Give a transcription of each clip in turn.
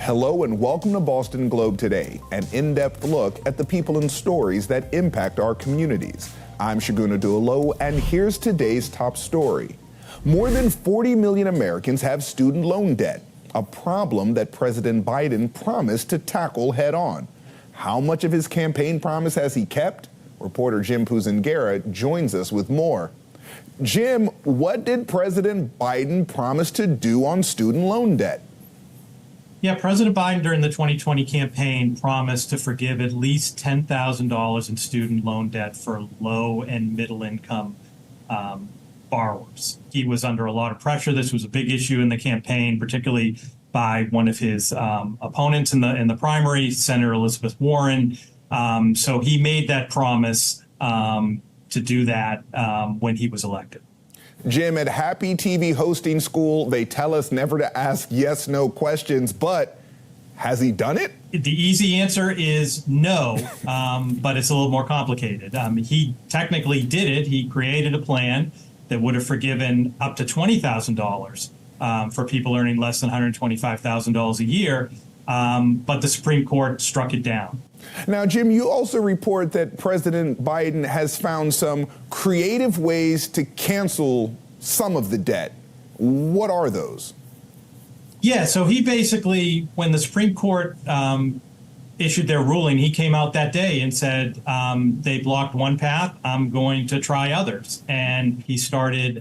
Hello and welcome to Boston Globe Today, an in-depth look at the people and stories that impact our communities. I'm Shaguna Duolo, and here's today's top story. More than 40 million Americans have student loan debt, a problem that President Biden promised to tackle head-on. How much of his campaign promise has he kept? Reporter Jim Puzangara joins us with more. Jim, what did President Biden promise to do on student loan debt? Yeah, President Biden during the 2020 campaign promised to forgive at least $10,000 in student loan debt for low and middle income borrowers. He was under a lot of pressure. This was a big issue in the campaign, particularly by one of his opponents in the primary, Senator Elizabeth Warren. So he made that promise to do that when he was elected. Jim, at Happy TV hosting school, they tell us never to ask yes/no questions, but has he done it? The easy answer is no, but it's a little more complicated. He technically did it. He created a plan that would have forgiven up to $20,000 for people earning less than $125,000 a year, but the Supreme Court struck it down. Now, Jim, you also report that President Biden has found some creative ways to cancel some of the debt. What are those? Yeah, so he basically, when the Supreme Court issued their ruling, he came out that day and said, they blocked one path, I'm going to try others. And he started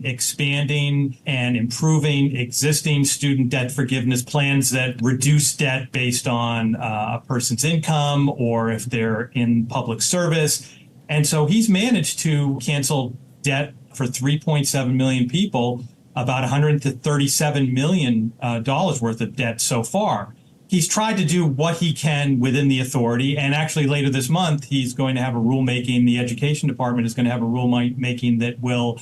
expanding and improving existing student debt forgiveness plans that reduce debt based on a person's income or if they're in public service. And so he's managed to cancel debt for 3.7 million people, about $137 million worth of debt so far. He's tried to do what he can within the authority, and actually later this month, he's going to have a rulemaking. The Education Department is going to have a rulemaking that will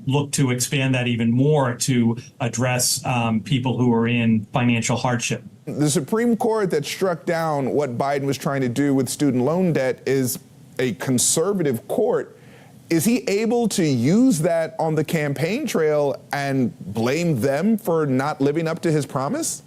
look to expand that even more to address people who are in financial hardship. The Supreme Court that struck down what Biden was trying to do with student loan debt is a conservative court. Is he able to use that on the campaign trail and blame them for not living up to his promise?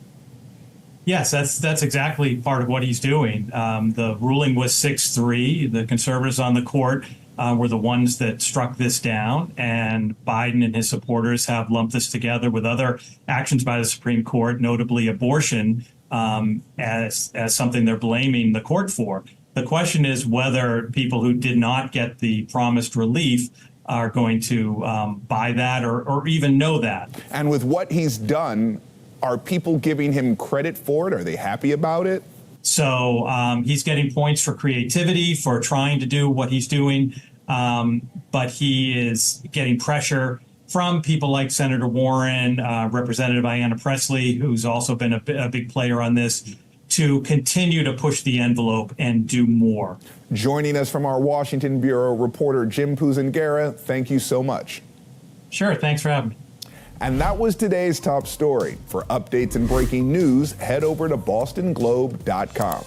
Yes, that's exactly part of what he's doing. The ruling was 6-3. The conservatives on the court were the ones that struck this down, and Biden and his supporters have lumped this together with other actions by the Supreme Court, notably abortion, as something they're blaming the court for. The question is whether people who did not get the promised relief are going to buy that or even know that. And with what he's done, are people giving him credit for it? Are they happy about it? So he's getting points for creativity, for trying to do what he's doing, but he is getting pressure from people like Senator Warren, Representative Ayanna Pressley, who's also been a big player on this, to continue to push the envelope and do more. Joining us from our Washington Bureau, reporter Jim Puzangara, thank you so much. Sure, thanks for having me. And that was today's top story. For updates and breaking news, head over to bostonglobe.com.